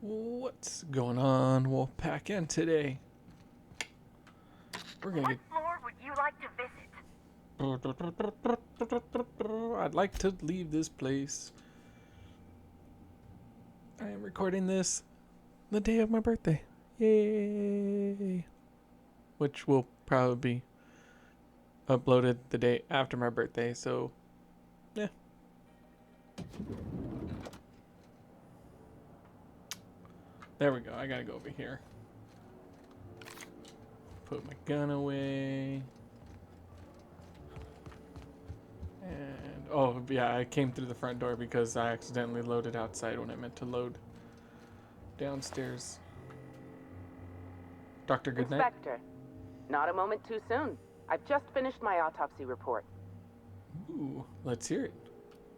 What's going on, Wolfpack? And today we're gonna What floor would you like to get. I'd like to leave this place. I am recording this the day of my birthday. Yay! Which will probably be uploaded the day after my birthday, so yeah. There we go. I gotta go over here. Put my gun away. And oh yeah, I came through the front door because I accidentally loaded outside when I meant to load downstairs. Doctor, good night. Inspector, not a moment too soon. I've just finished my autopsy report. Ooh, let's hear it.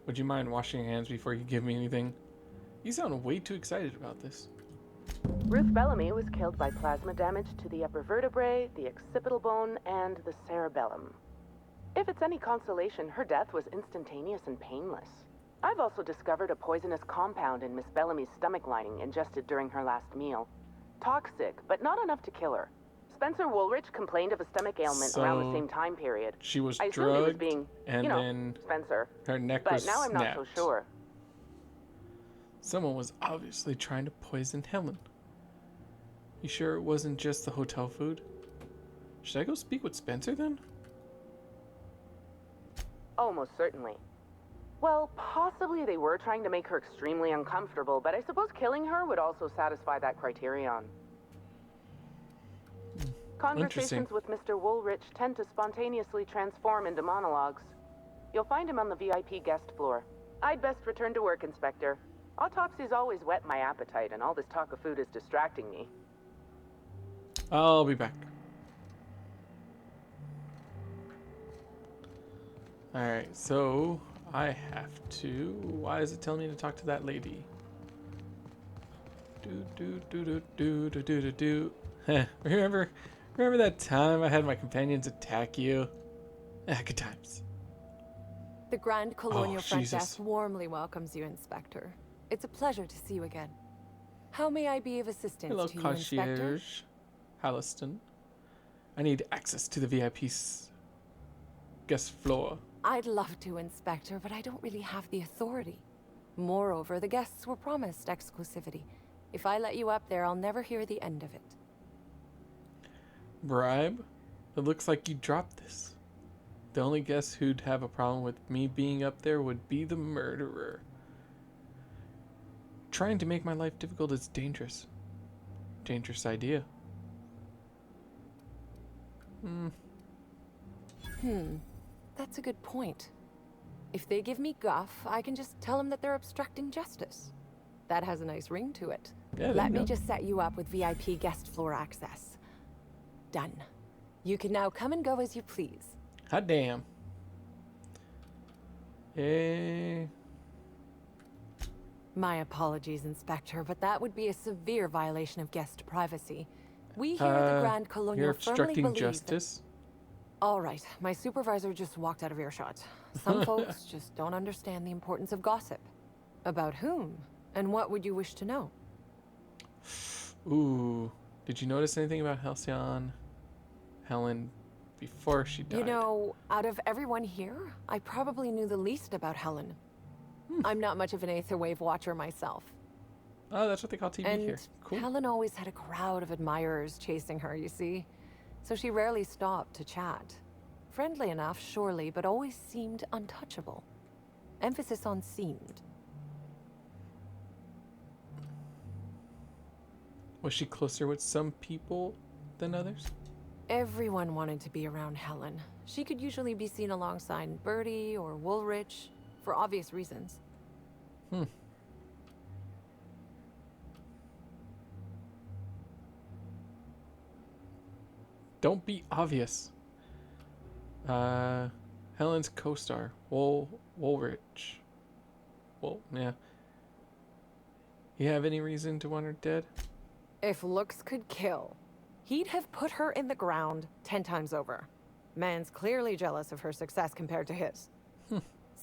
Would you mind washing your hands before you give me anything? You sound way too excited about this. Ruth Bellamy was killed by plasma damage to the upper vertebrae, the occipital bone, and the cerebellum. If it's any consolation, her death was instantaneous and painless. I've also discovered a poisonous compound in Miss Bellamy's stomach lining ingested during her last meal. Toxic, but not enough to kill her. Spencer Woolrich complained of a stomach ailment around the same time period. She was I assumed drugged, he was being, and then Spencer. her neck But was now I'm snapped. not so sure. Someone was obviously trying to poison Helen. You sure it wasn't just the hotel food? Should I go speak with Spencer then? Almost certainly. Well, possibly they were trying to make her extremely uncomfortable, but I suppose killing her would also satisfy that criterion. Conversations with Mr. Woolrich tend to spontaneously transform into monologues. You'll find him on the VIP guest floor. I'd best return to work, Inspector. Autopsies always whet my appetite, and all this talk of food is distracting me. I'll be back. Alright, so I have to. Why is it telling me to talk to that lady? Remember that time I had my companions attack you? Good times. The Grand Colonial Front Jesus. Desk warmly welcomes you, Inspector. It's a pleasure to see you again. How may I be of assistance Hello, to you, Inspector? concierge. Halliston. I need access to the VIP's guest floor. I'd love to, Inspector, but I don't really have the authority. Moreover, the guests were promised exclusivity. If I let you up there, I'll never hear the end of it. Bribe? It looks like you dropped this. The only guest who'd have a problem with me being up there would be the murderer. Trying to make my life difficult is dangerous. Dangerous idea. That's a good point. If they give me guff, I can just tell them that they're obstructing justice. That has a nice ring to it. Yeah, there Let you me go. just set you up with VIP guest floor access. Done. You can now come and go as you please. Hot damn. Hey. My apologies, Inspector, but that would be a severe violation of guest privacy. We here at the Grand Colonial You're firmly obstructing believe justice? All right, my supervisor just walked out of earshot. Some folks just don't understand the importance of gossip. About whom? And what would you wish to know? Ooh. Did you notice anything about Helen before she died? You know, out of everyone here, I probably knew the least about Helen. I'm not much of an Aetherwave watcher myself. Oh, that's what they call TV And here. Cool. Helen always had a crowd of admirers chasing her, you see. So she rarely stopped to chat. Friendly enough, surely, but always seemed untouchable. Emphasis on seemed. Was she closer with some people than others? Everyone wanted to be around Helen. She could usually be seen alongside Bertie or Woolrich, for obvious reasons. Don't be obvious. Helen's co-star, Woolrich. Well, yeah. You have any reason to want her dead? If looks could kill, he'd have put her in the ground 10 times over. Man's clearly jealous of her success compared to his.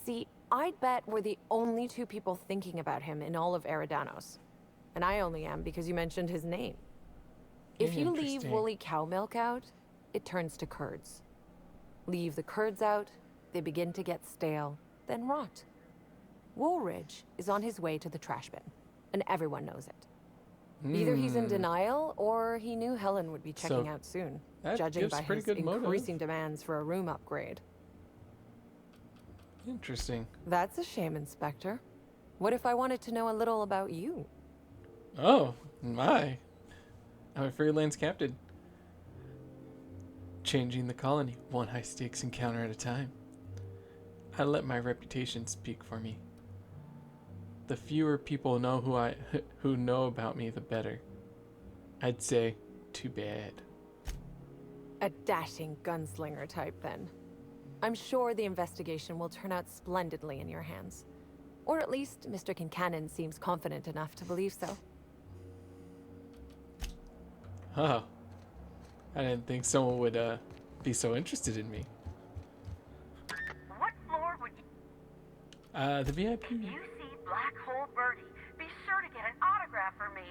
See, I'd bet we're the only two people thinking about him in all of Eridanos. and I only am because you mentioned his name. If you leave Interesting. woolly cow milk out, it turns to curds. Leave the curds out, they begin to get stale, then rot. Woolridge is on his way to the trash bin, and everyone knows it. Either he's in denial, or he knew Helen would be checking So, out soon, that judging gives by pretty his good motive. increasing demands for a room upgrade. Interesting. That's a shame, Inspector. What if I wanted to know a little about you? Oh, my. I'm a freelance captain. Changing the colony, one high-stakes encounter at a time. I let my reputation speak for me. The fewer people know who know about me, the better. I'd say, too bad. A dashing gunslinger type, then. I'm sure the investigation will turn out splendidly in your hands. Or at least Mr. Kincannon seems confident enough to believe so. Oh, I didn't think someone would be so interested in me. What floor would you... The VIP. If you see Black Hole Birdie, be sure to get an autograph for me.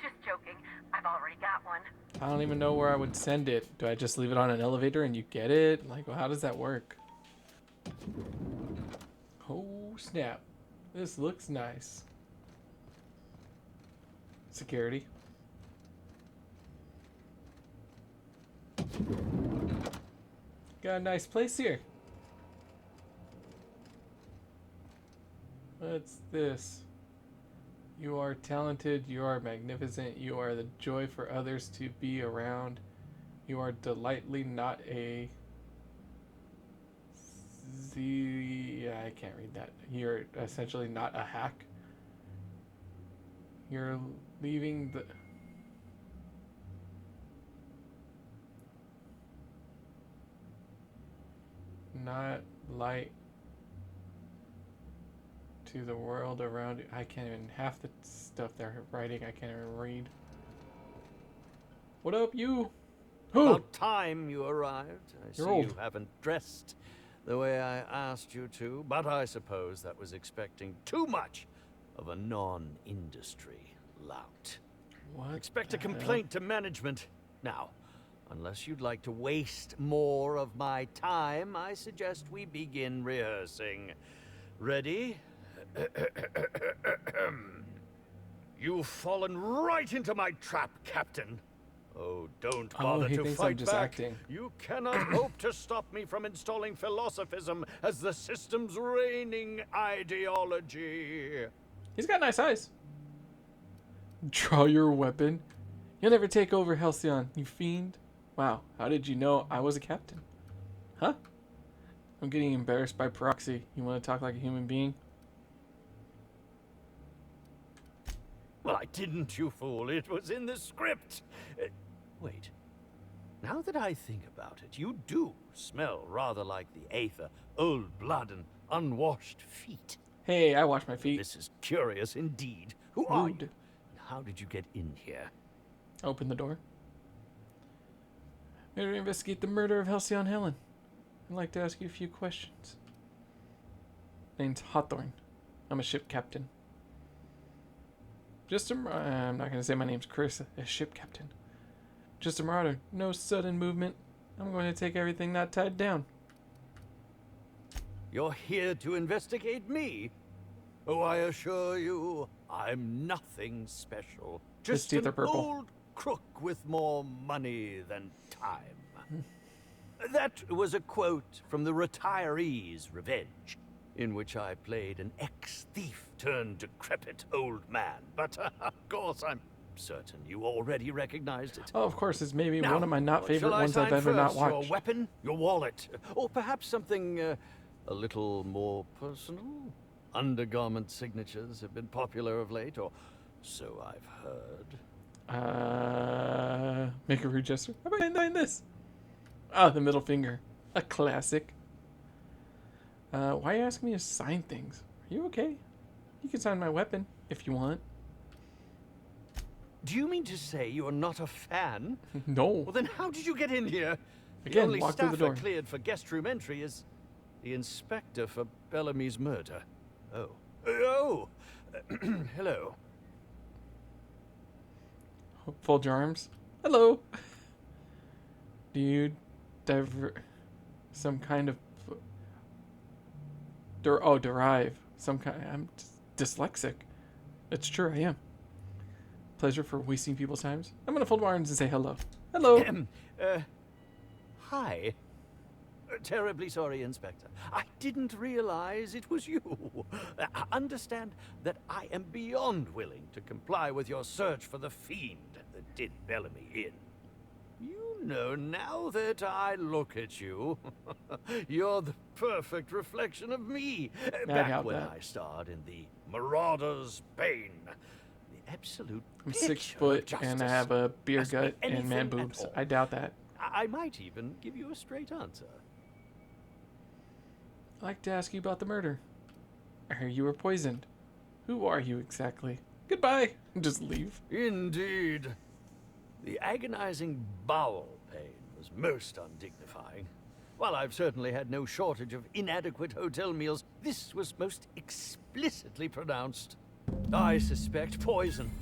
Just joking. I've already got one. I don't even know where I would send it. Do I just leave it on an elevator and you get it? Like, how does that work? Oh, snap. This looks nice. Security. Got a nice place here. What's this? You are talented, you are magnificent, you are the joy for others to be around. You are delightfully not a... Yeah, I can't read that. You're essentially not a hack. You're leaving the... Not light to the world around you. I can't even, half the stuff they're writing I can't even read. What up, you? Who? About time you arrived. I see You're old. you haven't dressed the way I asked you to, but I suppose that was expecting too much of a non-industry lout. What Expect the a complaint to management. Now, unless you'd like to waste more of my time, I suggest we begin rehearsing. Ready? You've fallen right into my trap, Captain. Oh, don't bother he to thinks I'm fight just back. acting. You cannot hope to stop me from installing philosophism as the system's reigning ideology. He's got nice eyes. Draw your weapon. You'll never take over Halcyon, you fiend. Wow, how did you know I was a captain? Huh? I'm getting embarrassed by proxy. You want to talk like a human being? Well, I didn't, you fool. It was in the script. Wait. Now that I think about it, you do smell rather like the Aether, old blood and unwashed feet. Hey, I wash my feet. This is curious indeed. Who are you? Rude. How did you get in here? Open the door. I'm here to investigate the murder of Halcyon Helen. I'd like to ask you a few questions. Name's Hawthorne. I'm a ship captain. I'm not gonna say my name's Chris, a ship captain. Just a marauder, no sudden movement. I'm going to take everything not tied down. You're here to investigate me? Oh, I assure you, I'm nothing special. His Just teeth an are purple. old crook with more money than time. That was a quote from The Retiree's Revenge, in which I played an ex-thief turned decrepit old man. But, of course, I'm certain you already recognized it. Oh, of course, it's maybe Now, one of my not what favorite shall I ones I've sign ever not first? watched. Your weapon, your wallet, or perhaps something a little more personal? Undergarment signatures have been popular of late, or so I've heard. Make a rude gesture. How about I this? Oh, the middle finger. A classic. Why are you asking me to sign things? Are you okay? You can sign my weapon if you want. Do you mean to say you are not a fan? No. Well, then how did you get in here? Again, the only walk through the staffer door. cleared for guest room entry is the inspector for Bellamy's murder. Oh. Oh! Hello. Fold your arms. Hello. Do you some kind of derive some kind? I'm dyslexic. It's true, I am. Pleasure for wasting people's times. I'm gonna fold my arms and say hello. Hello. Hi. Terribly sorry, Inspector. I didn't realize it was you. Understand that I am beyond willing to comply with your search for the fiend that did Bellamy in. You know, now that I look at you, you're the perfect reflection of me. Back when I starred in the Marauder's Bane. The absolute I'm picture 6 of foot justice. and I have a beer Ask me gut and man anything at boobs. all. I doubt that. I might even give you a straight answer. I'd like to ask you about the murder. I heard you were poisoned. Who are you exactly? Goodbye. Just leave. Indeed. The agonizing bowel pain was most undignifying. While I've certainly had no shortage of inadequate hotel meals, this was most explicitly pronounced. I suspect poison.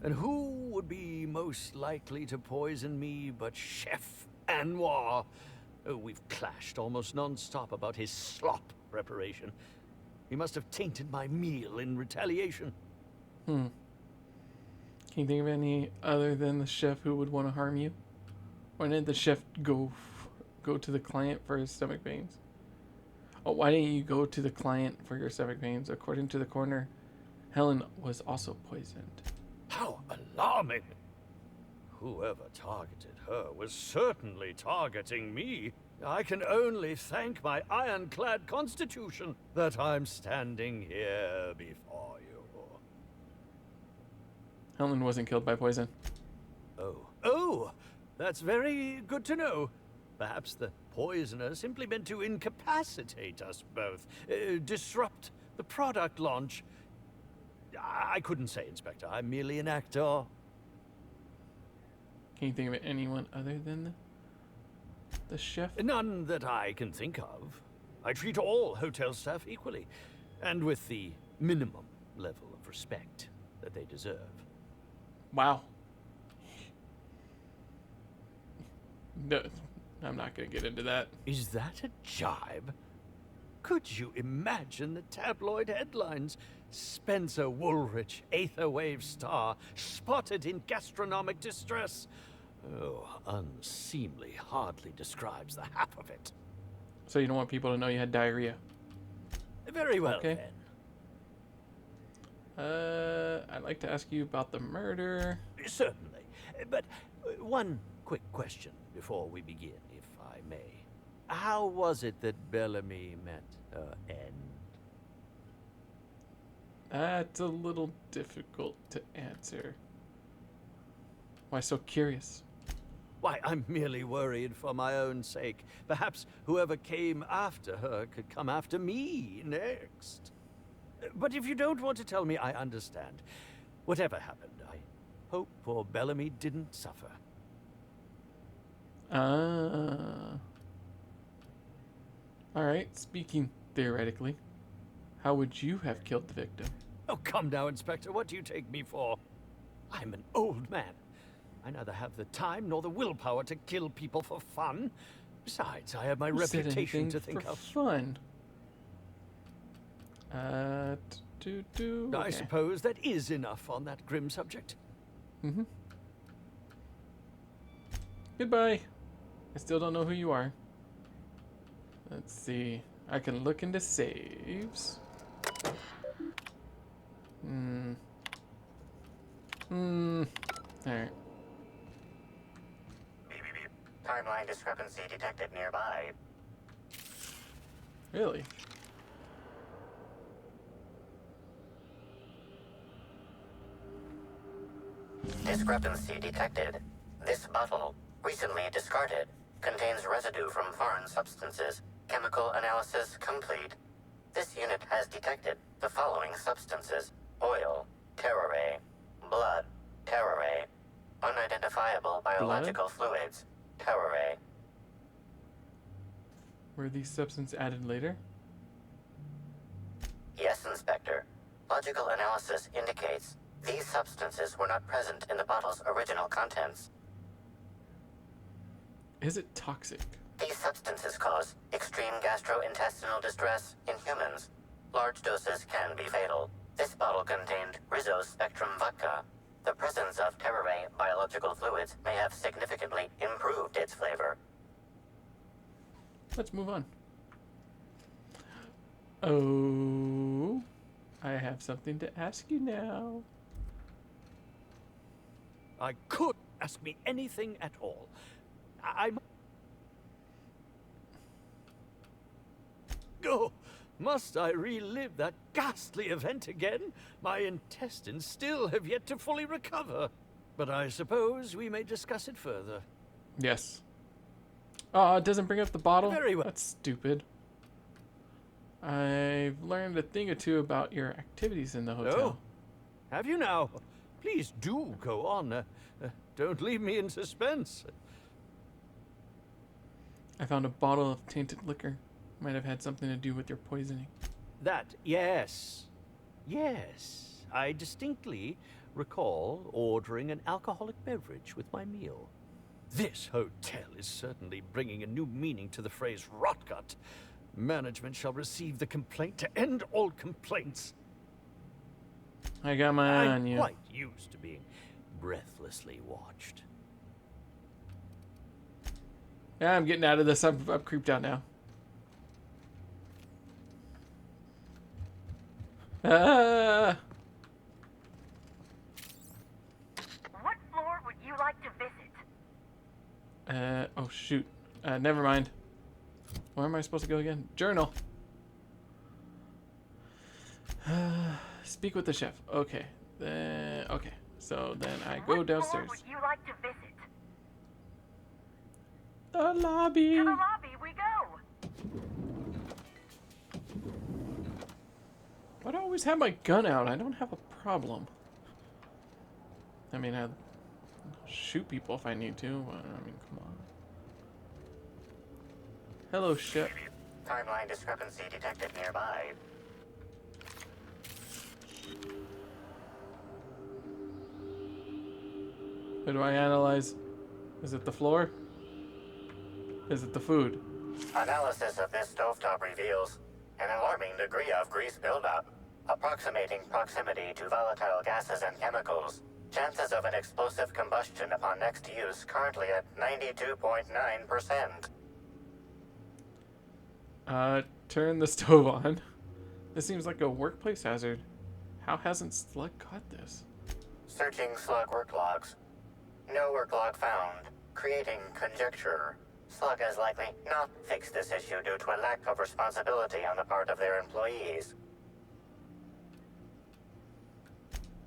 And who would be most likely to poison me but Chef Anwar? Oh, we've clashed almost non-stop about his slop preparation. He must have tainted my meal in retaliation. Can you think of any other than the chef who would want to harm you? Why didn't the chef go to the client for his stomach pains? Oh, why didn't you go to the client for your stomach pains? According to the coroner, Helen was also poisoned. How alarming! Whoever targeted her was certainly targeting me. I can only thank my ironclad constitution that I'm standing here before you. Helen wasn't killed by poison. Oh, that's very good to know. Perhaps the poisoner simply meant to incapacitate us both, disrupt the product launch. I couldn't say, Inspector. I'm merely an actor. Can you think of anyone other than the chef? None that I can think of. I treat all hotel staff equally, and with the minimum level of respect that they deserve. Wow. No, I'm not going to get into that. Is that a jibe? Could you imagine the tabloid headlines? Spencer Woolrich, Aetherwave star, spotted in gastronomic distress. Oh, unseemly hardly describes the half of it. So you don't want people to know you had diarrhea? Very well, Okay. then. I'd like to ask you about the murder. Certainly. But one quick question before we begin, if I may. How was it that Bellamy met her end? That's a little difficult to answer. Why so curious? Why, I'm merely worried for my own sake. Perhaps whoever came after her could come after me next. But if you don't want to tell me, I understand. Whatever happened, I hope poor Bellamy didn't suffer. Alright, speaking theoretically, how would you have killed the victim? Oh, come now, Inspector. What do you take me for? I'm an old man. I neither have the time nor the willpower to kill people for fun. Besides, I have my Who said reputation anything to think for of. fun. I suppose that is enough on that grim subject. Goodbye. I still don't know who you are. Let's see. I can look into saves. Alright. Timeline discrepancy detected nearby. Really? Discrepancy detected. This bottle, recently discarded, contains residue from foreign substances. Chemical analysis complete. This unit has detected the following substances: oil, terrorray; blood, terrorray; unidentifiable biological fluids, terrorray. Were these substances added later? Yes, Inspector. Logical analysis indicates These substances were not present in the bottle's original contents. Is it toxic? These substances cause extreme gastrointestinal distress in humans. Large doses can be fatal. This bottle contained Rizzo's Spectrum vodka. The presence of Terraray biological fluids may have significantly improved its flavor. Let's move on. Oh, I have something to ask you now. I could ask me anything at all. Oh, must I relive that ghastly event again? My intestines still have yet to fully recover. But I suppose we may discuss it further. Yes. Oh, it doesn't bring up the bottle? Very well. That's stupid. I've learned a thing or two about your activities in the hotel. Oh, have you now? Please do go on. Don't leave me in suspense. I found a bottle of tainted liquor. Might have had something to do with your poisoning. That, yes. Yes. I distinctly recall ordering an alcoholic beverage with my meal. This hotel is certainly bringing a new meaning to the phrase rotgut. Management shall receive the complaint to end all complaints. I got my eye on I'm you. quite used to being breathlessly watched. Yeah, I'm getting out of this. I'm creeped out now. Ah! What floor would you like to visit? Oh shoot. Never mind. Where am I supposed to go again? Journal. Speak with the chef. Okay. Okay. So then I go What downstairs. floor would you like to visit? The lobby. To the lobby we go. Why do I always have my gun out? I don't have a problem. I mean, I'll shoot people if I need to. I mean, come on. Hello, chef. Timeline discrepancy detected nearby. What do I analyze? Is it the floor? Is it the food? Analysis of this stovetop reveals an alarming degree of grease buildup, approximating proximity to volatile gases and chemicals. Chances of an explosive combustion upon next use currently at 92.9%. Turn the stove on. This seems like a workplace hazard. How hasn't Slug caught this? Searching slug work logs. No work log found. Creating conjecture. Slug has likely not fixed this issue due to a lack of responsibility on the part of their employees.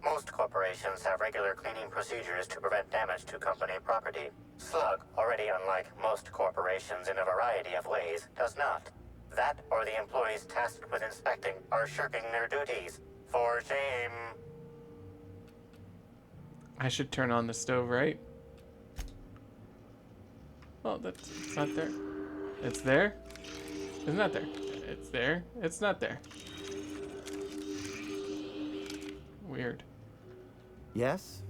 Most corporations have regular cleaning procedures to prevent damage to company property. Slug, already unlike most corporations in a variety of ways, does not. That or the employees tasked with inspecting are shirking their duties. For shame. I should turn on the stove, right? Oh, it's not there. It's there? It's not there. It's there. It's not there. Weird. Yes?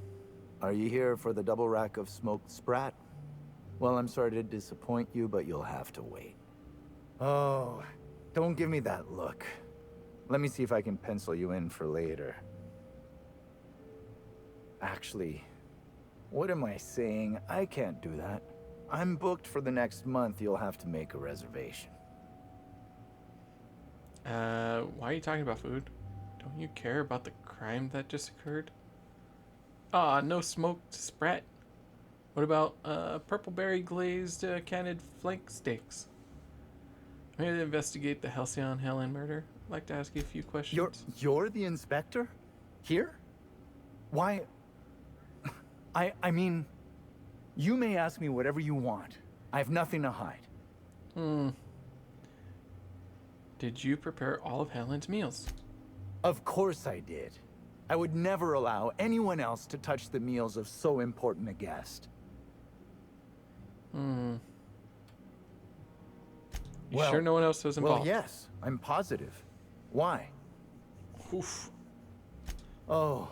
Are you here for the double rack of smoked sprat? Well, I'm sorry to disappoint you, but you'll have to wait. Oh, don't give me that look. Let me see if I can pencil you in for later. Actually, what am I saying? I can't do that. I'm booked for the next month. You'll have to make a reservation. Why are you talking about food? Don't you care about the crime that just occurred? Ah, no smoked sprat. What about purple berry glazed candied flank steaks? I'm here to investigate the Halcyon Helen murder. I'd like to ask you a few questions. You're the inspector? Here? Why? I mean, you may ask me whatever you want. I have nothing to hide. Did you prepare all of Helen's meals? Of course I did. I would never allow anyone else to touch the meals of so important a guest. You Well- sure no one else was involved? Well, yes, I'm positive. Why? Oof. Oh,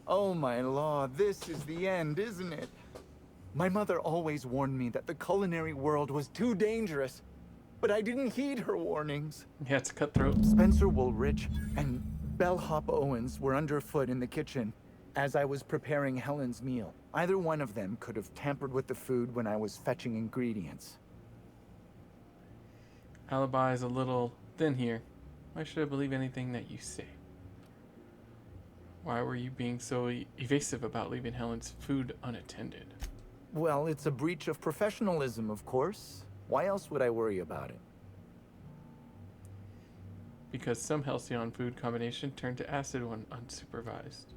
Oh my law, this is the end, isn't it? My mother always warned me that the culinary world was too dangerous, but I didn't heed her warnings. Yeah, it's cutthroat. Spencer Woolrich and Bellhop Owens were underfoot in the kitchen as I was preparing Helen's meal. Either one of them could have tampered with the food when I was fetching ingredients. Alibi is a little thin here. Why should I believe anything that you say? Why were you being so evasive about leaving Helen's food unattended? Well, it's a breach of professionalism, of course. Why else would I worry about it? Because some Halcyon food combination turned to acid when unsupervised.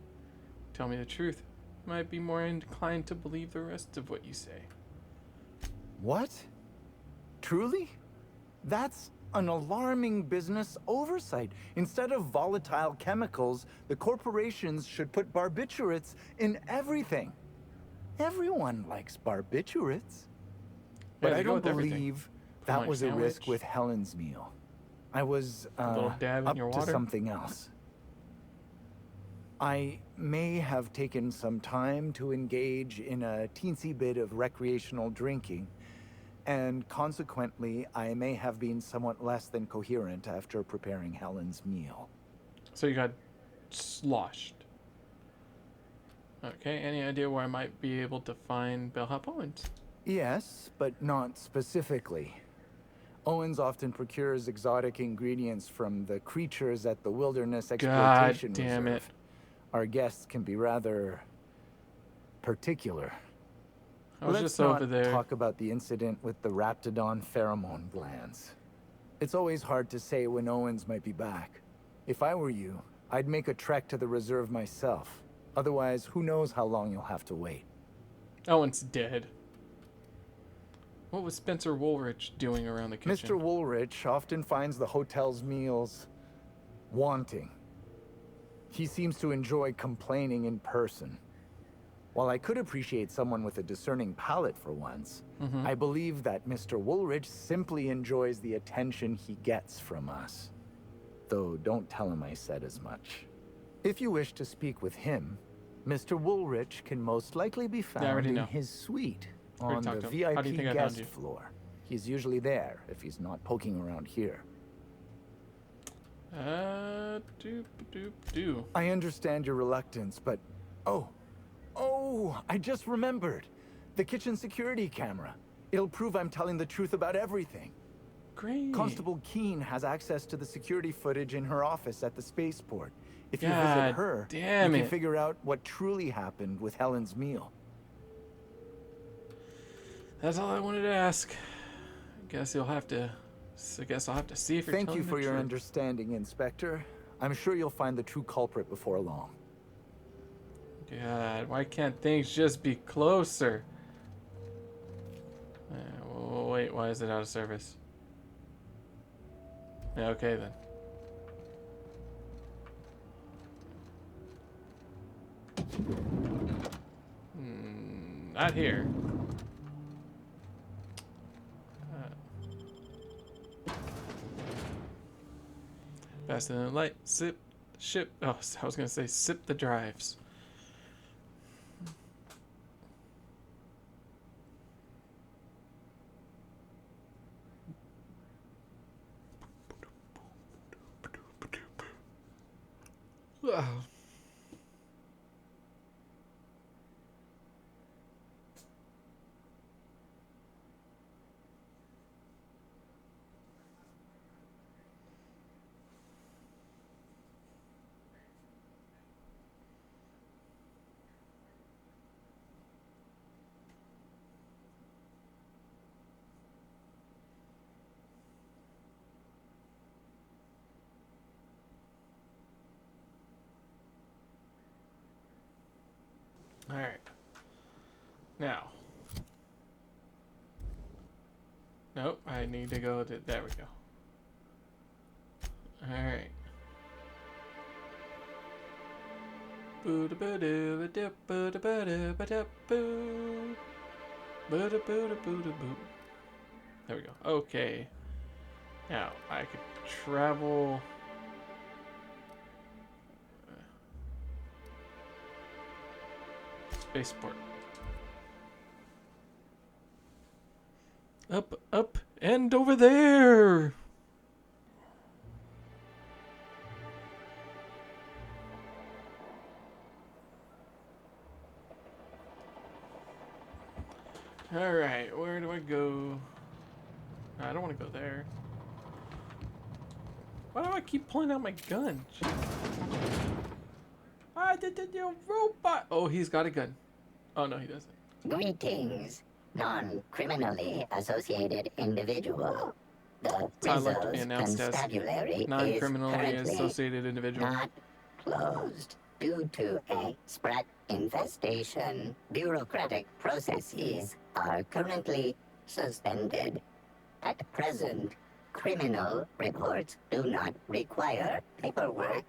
Tell me the truth. I might be more inclined to believe the rest of what you say. What? Truly? That's an alarming business oversight. Instead of volatile chemicals, the corporations should put barbiturates in everything. Everyone likes barbiturates. But I don't believe that was a risk with Helen's meal. I was a little dab in up your to water? something else. I may have taken some time to engage in a teensy bit of recreational drinking, and consequently, I may have been somewhat less than coherent after preparing Helen's meal. So you got sloshed. Okay, any idea where I might be able to find Bellhop Owens? Yes, but not specifically. Owens often procures exotic ingredients from the creatures at the Wilderness Exploitation God damn Reserve. Our guests can be rather particular. I was Let's just not over there. talk about the incident with the Raptidon pheromone glands. It's always hard to say when Owens might be back. If I were you, I'd make a trek to the reserve myself. Otherwise, who knows how long you'll have to wait. Owens dead. What was Spencer Woolrich doing around the kitchen? Mr. Woolrich often finds the hotel's meals wanting. He seems to enjoy complaining in person. While I could appreciate someone with a discerning palate for once, I believe that Mr. Woolrich simply enjoys the attention he gets from us. Though don't tell him I said as much. If you wish to speak with him, Mr. Woolrich can most likely be found in his suite on the VIP guest floor. He's usually there if he's not poking around here. I understand your reluctance, but... Oh, I just remembered. The kitchen security camera. It'll prove I'm telling the truth about everything. Great. Constable Keene has access to the security footage in her office at the spaceport. If you visit her, you can figure out what truly happened with Helen's meal. That's all I wanted to ask. I guess I'll have to see if you're telling the truth. Thank you for your understanding, Inspector. I'm sure you'll find the true culprit before long. God, why can't things just be closer? Wait, why is it out of service? Yeah, okay then. Not here. Faster than light, sip, ship. Oh, I was gonna say sip the drives. Wow. Alright. Now. Nope, I need to go to... There we go. Alright. There we go. Okay. Now, I could travel... Spaceport. Up, up, and over there! Alright, where do I go? I don't want to go there. Why do I keep pulling out my gun? Jeez. I did your robot! Oh, he's got a gun. Oh, no, he doesn't. Greetings, non-criminally associated individual. The So I'd like to be Rizzo's announced as constabulary is non-criminally currently associated individual. not closed due to a sprat infestation. Bureaucratic processes are currently suspended. At present, criminal reports do not require paperwork.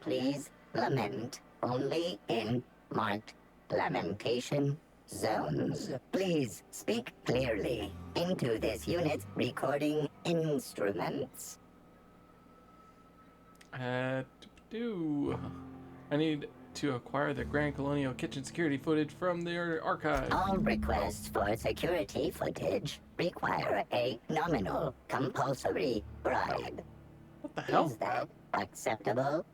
Please lament only in marked lamentation zones. Please speak clearly into this unit's recording instruments. Do. I need to acquire the Grand Colonial Kitchen security footage from their archive. All requests for security footage require a nominal compulsory bribe. What the hell? Is that acceptable?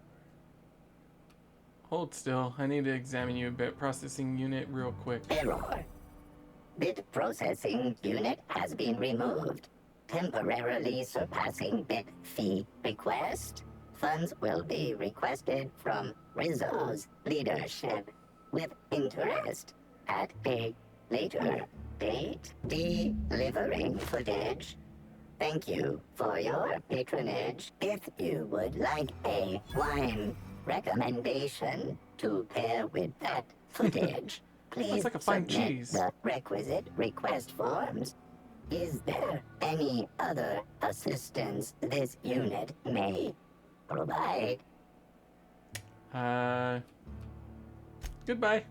Hold still. I need to examine you a bit. Processing unit real quick. Error. Bit processing unit has been removed. Temporarily surpassing bit fee request. Funds will be requested from Rizzo's leadership with interest at a later date. Delivering footage. Thank you for your patronage. If you would like a wine recommendation to pair with that footage, please like a fine submit cheese. the requisite request forms. Is there any other assistance this unit may provide? Goodbye.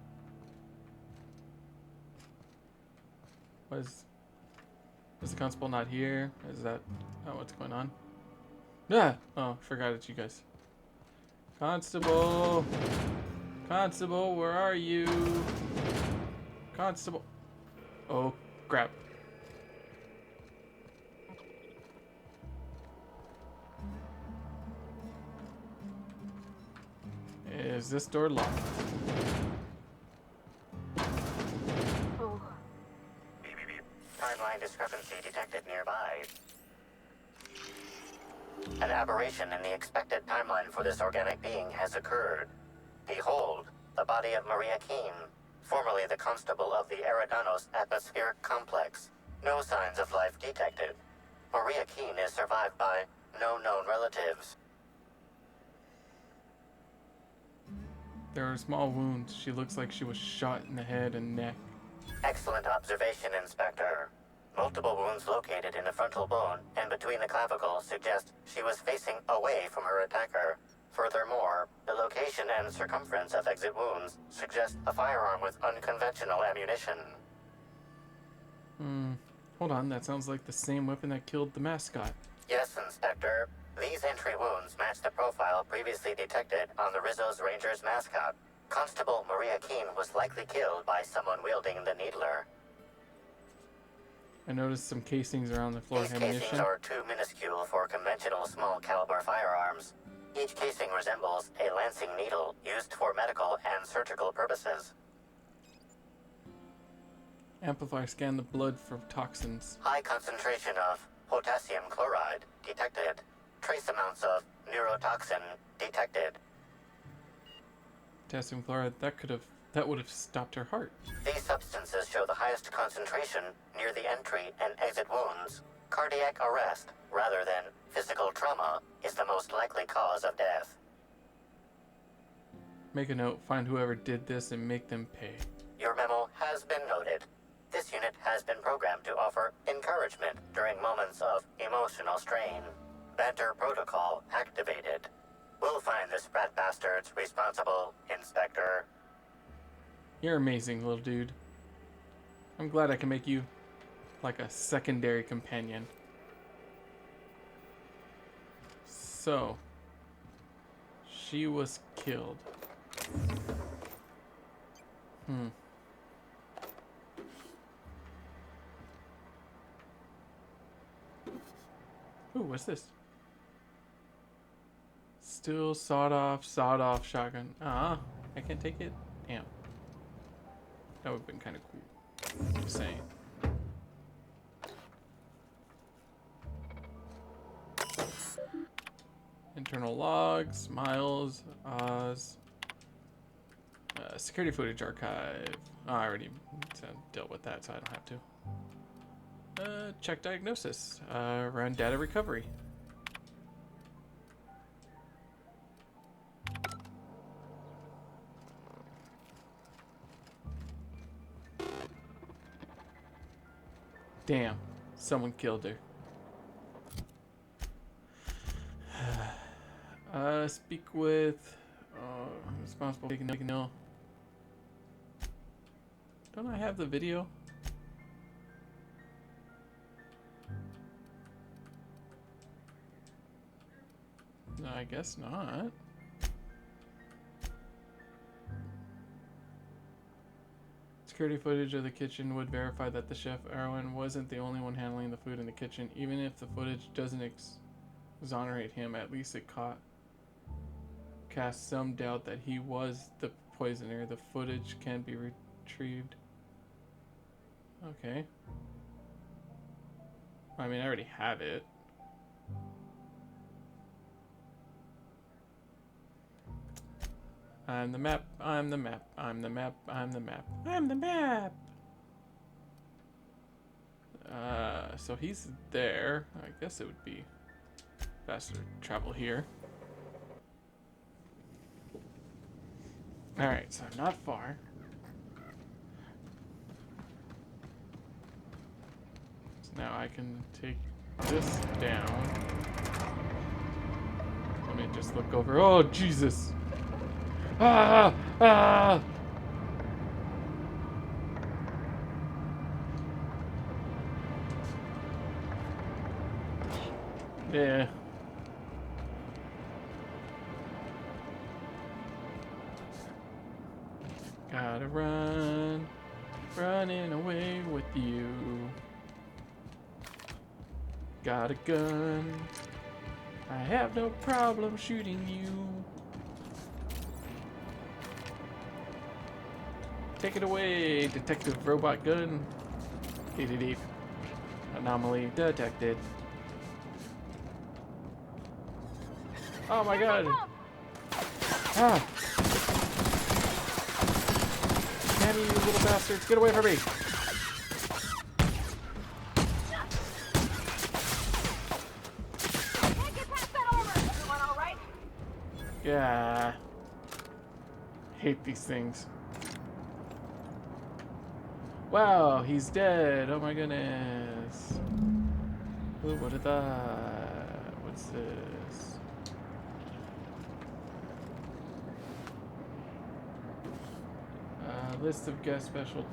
Was the constable not here? Is that what's going on? Yeah. Oh, forgot it's you guys. Constable. Constable, where are you? Constable. Oh, crap. Is this door locked? Oh, Timeline discrepancy detected nearby. An aberration in the expected timeline for this organic being has occurred. Behold, the body of Maria Keene, formerly the constable of the Eridanos Atmospheric Complex. No signs of life detected. Maria Keene is survived by no known relatives. There are small wounds. She looks like she was shot in the head and neck. Excellent observation, Inspector. Multiple wounds located in the frontal bone and between the clavicles suggest she was facing away from her attacker. Furthermore, the location and circumference of exit wounds suggest a firearm with unconventional ammunition. Hold on, that sounds like the same weapon that killed the mascot. Yes, Inspector. These entry wounds match the profile previously detected on the Rizzo's Rangers mascot. Constable Maria Keene was likely killed by someone wielding the Needler. I noticed some casings around the floor of These casings ammunition. are too minuscule for conventional small caliber firearms. Each casing resembles a lancing needle used for medical and surgical purposes. Amplifier scan the blood for toxins. High concentration of potassium chloride detected. Trace amounts of neurotoxin detected. Potassium chloride, that would have stopped her heart. These substances show the highest concentration near the entry and exit wounds. Cardiac arrest, rather than physical trauma, is the most likely cause of death. Make a note, find whoever did this and make them pay. Your memo has been noted. This unit has been programmed to offer encouragement during moments of emotional strain. Banter protocol activated. We'll find the sprat bastards responsible, Inspector. You're amazing, little dude. I'm glad I can make you like a secondary companion. So, she was killed. Ooh, what's this? Still sawed-off shotgun. Ah, I can't take it? Damn. That would've been kind of cool. Just saying. Internal logs, Miles, Oz. Security footage archive. Oh, I already dealt with that, so I don't have to. Check diagnosis. Run data recovery. Damn, someone killed her. Speak with responsible for taking no. Don't I have the video? No, I guess not. Security footage of the kitchen would verify that the chef, Erwin, wasn't the only one handling the food in the kitchen. Even if the footage doesn't exonerate him, at least it casts some doubt that he was the poisoner. The footage can be retrieved. Okay. I mean, I already have it. I'm the map, I'm the map, I'm the map, I'm the map, I'm the map! So he's there. I guess it would be faster to travel here. Alright, so I'm not far. So now I can take this down. Let me just look over. Oh, Jesus! Ah! Ah! Yeah. Gotta run. Running away with you. Got a gun. I have no problem shooting you. Take it away, Detective Robot Gun. Deep. Anomaly detected. Oh my god. Ah. Damn you little bastards. Get away from me. Yeah. Hate these things. Wow, he's dead. Oh my goodness. Ooh, what is that? What's this? List of guest special.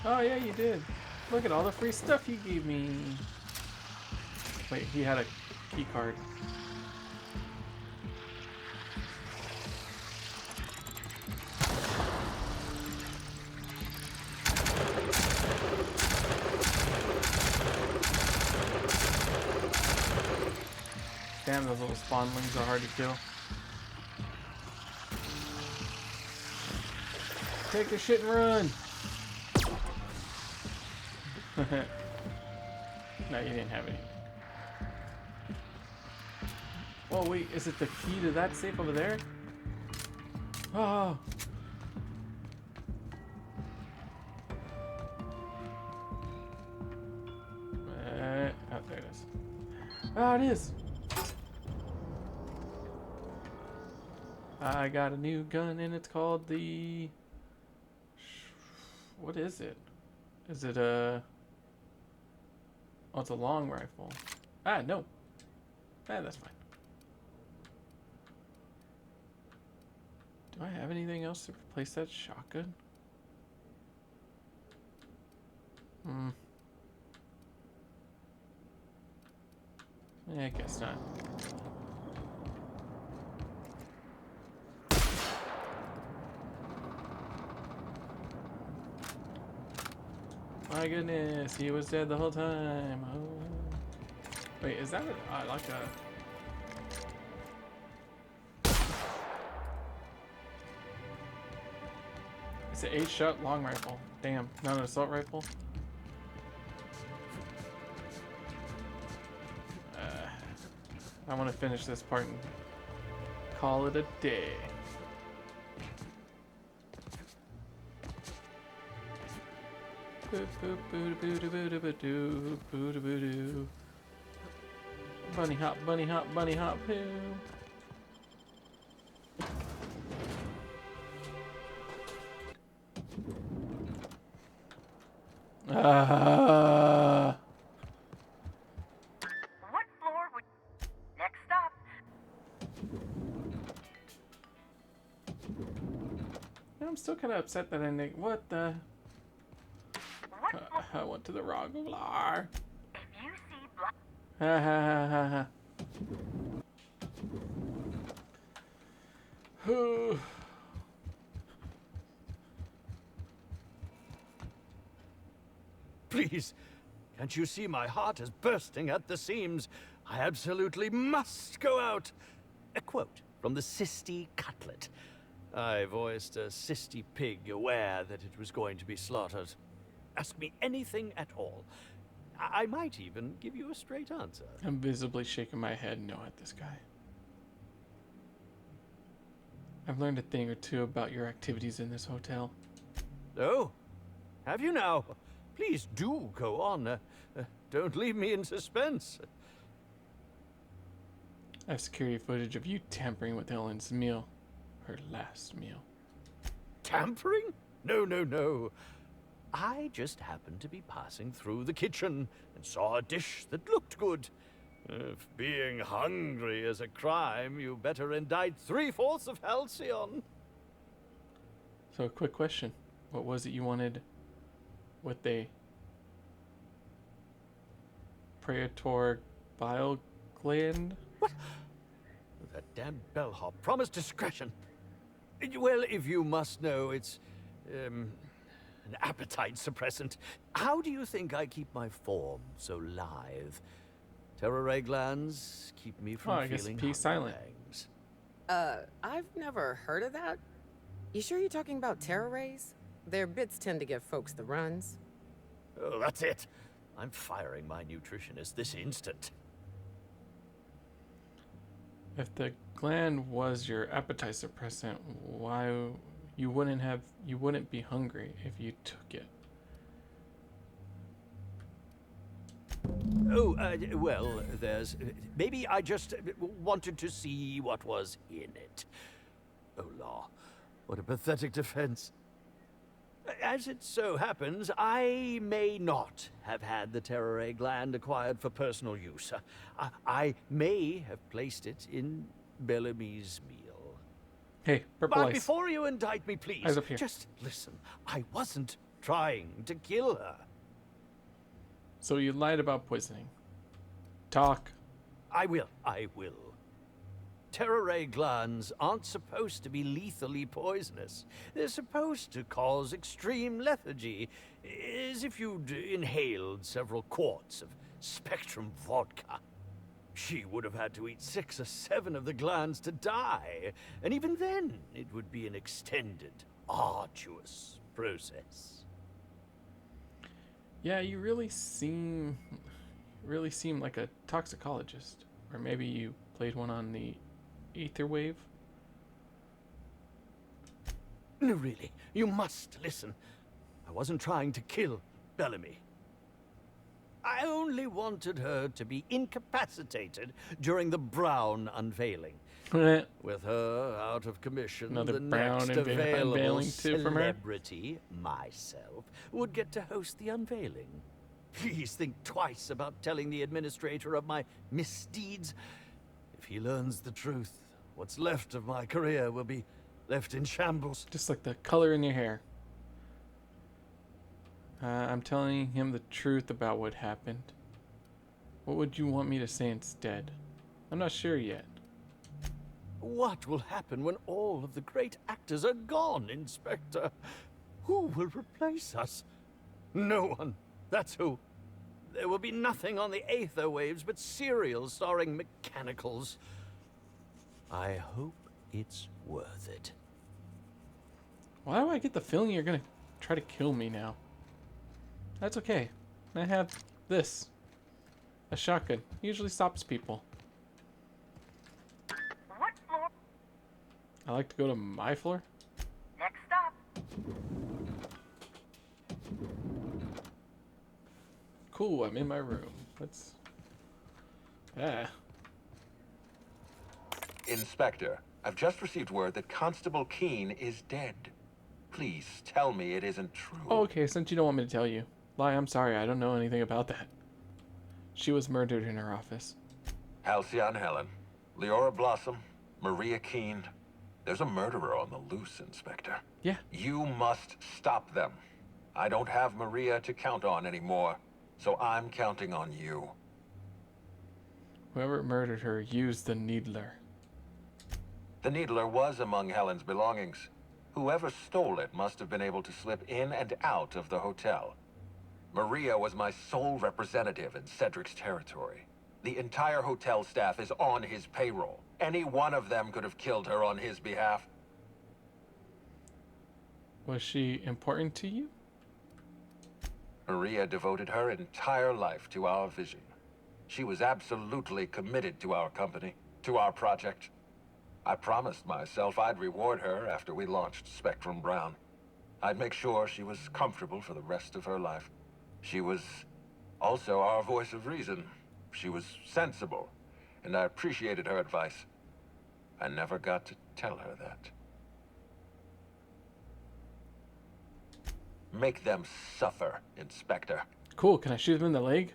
Oh yeah, you did. Look at all the free stuff you gave me. Wait, he had a key card. Damn, those little spawnlings are hard to kill. Take your shit and run! No, you didn't have any. Oh wait, is it the key to that safe over there? Oh! Oh, there it is. Oh, it is! I got a new gun and it's called the... What is it? Is it a... Oh, it's a long rifle. Ah, no. Ah, that's fine. Do I have anything else to replace that shotgun? I guess not. My goodness, he was dead the whole time. Oh. Wait, is that what I like a... It's an 8-shot long rifle. Damn, not an assault rifle. I want to finish this part and call it a day. Bunny hop, bunny hop, bunny hop, poo. What floor would... Next stop. I'm still kind of upset that I didn't... What the... What floor... I went to the wrong floor. If you see black... Ha ha ha ha ha. Please, can't you see my heart is bursting at the seams? I absolutely must go out. A quote from the Sisty Cutlet. I voiced a Sisty pig aware that it was going to be slaughtered. Ask me anything at all. I might even give you a straight answer. I'm visibly shaking my head no at this guy. I've learned a thing or two about your activities in this hotel. Oh, have you now? Please do go on. Don't leave me in suspense. I have security footage of you tampering with Helen's meal. Her last meal. Tampering? No, no, no. I just happened to be passing through the kitchen and saw a dish that looked good. If being hungry is a crime, you better indict 3/4 of Halcyon. So a quick question. What was it you wanted with a praetor bile gland? What? That damn bellhop promised discretion. Well, if you must know, it's an appetite suppressant. How do you think I keep my form so lithe? Terror ray glands keep me from I guess feeling P silent. pangs. I've never heard of that. You sure you're talking about terror rays? Their bits tend to give folks the runs. Oh, that's it. I'm firing my nutritionist this instant. If the gland was your appetite suppressant, why you wouldn't be hungry if you took it? Oh, well, maybe I just wanted to see what was in it. Oh, law. What a pathetic defense. As it so happens, I may not have had the terror ray gland acquired for personal use. I may have placed it in Bellamy's meal. Hey, purple But ice. before you indict me, please, Eyes up here. just listen. I wasn't trying to kill her. So you lied about poisoning. Talk. I will. Terror ray glands aren't supposed to be lethally poisonous. They're supposed to cause extreme lethargy, as if you'd inhaled several quarts of Spectrum vodka. She would have had to eat 6 or 7 of the glands to die, and even then, it would be an extended, arduous process. Yeah, you really seem like a toxicologist, or maybe you played one on the ether wave. No, really, you must listen. I wasn't trying to kill Bellamy. I only wanted her to be incapacitated during the Brown unveiling. With her out of commission, Another the Brown next available unveiling too from her? celebrity, myself, would get to host the unveiling. Please think twice about telling the administrator of my misdeeds. If he learns the truth, what's left of my career will be left in shambles. Just like the color in your hair. I'm telling him the truth about what happened. What would you want me to say instead? I'm not sure yet. What will happen when all of the great actors are gone, Inspector? Who will replace us? No one. That's who. There will be nothing on the aether waves but serials starring mechanicals. I hope it's worth it. Why do I get the feeling you're gonna try to kill me now? That's okay. I have this. A shotgun. Usually stops people. What floor? I like to go to my floor. Next stop. Cool, I'm in my room. Let's... Inspector, I've just received word that Constable Keene is dead. Please tell me it isn't true. Oh, okay, since you don't want me to tell you. Lie, I'm sorry, I don't know anything about that. She was murdered in her office. Halcyon Helen, Leora Blossom, Maria Keene. There's a murderer on the loose, Inspector. Yeah. You must stop them. I don't have Maria to count on anymore, so I'm counting on you. Whoever murdered her used the needler. The needler was among Helen's belongings. Whoever stole it must have been able to slip in and out of the hotel. Maria was my sole representative in Cedric's territory. The entire hotel staff is on his payroll. Any one of them could have killed her on his behalf. Was she important to you? Maria devoted her entire life to our vision. She was absolutely committed to our company, to our project. I promised myself I'd reward her after we launched Spectrum Brown. I'd make sure she was comfortable for the rest of her life. She was also our voice of reason. She was sensible, and I appreciated her advice. I never got to tell her that. Make them suffer, Inspector. Cool, can I shoot him in the leg?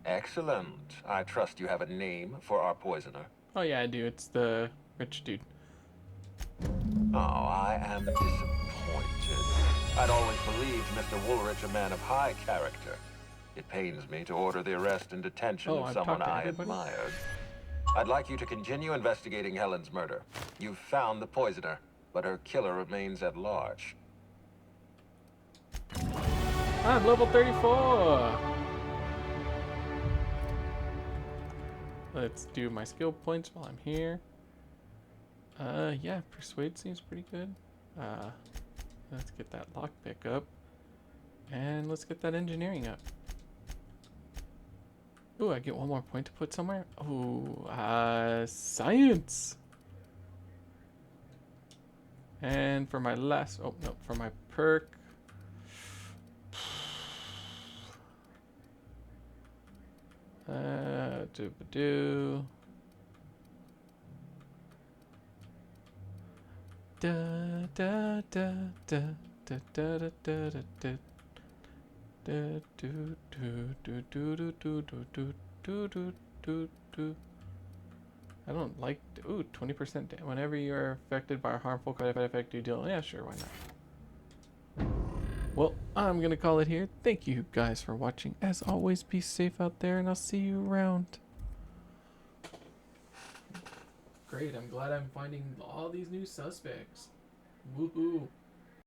Excellent. I trust you have a name for our poisoner. Oh yeah, I do. It's the rich dude. Oh, I am disappointed. I'd always believed Mr. Woolrich a man of high character. It pains me to order the arrest and detention Oh, of I've someone talked to I everybody? admired. I'd like you to continue investigating Helen's murder. You've found the poisoner, but her killer remains at large. I'm level 34! Let's do my skill points while I'm here. Yeah, persuade seems pretty good. Let's get that lockpick up. And let's get that engineering up. Ooh, I get one more point to put somewhere. Ooh, science! And for my last, oh no, for my perk. Do-ba-do. Da da da da da da da da da da do do do do do do do do do do do. I don't like. Ooh, 20% whenever you are affected by a harmful side effect, you deal. Yeah, sure, why not? Well, I'm gonna call it here. Thank you guys for watching. As always, be safe out there, and I'll see you around. Great, I'm glad I'm finding all these new suspects. Woohoo!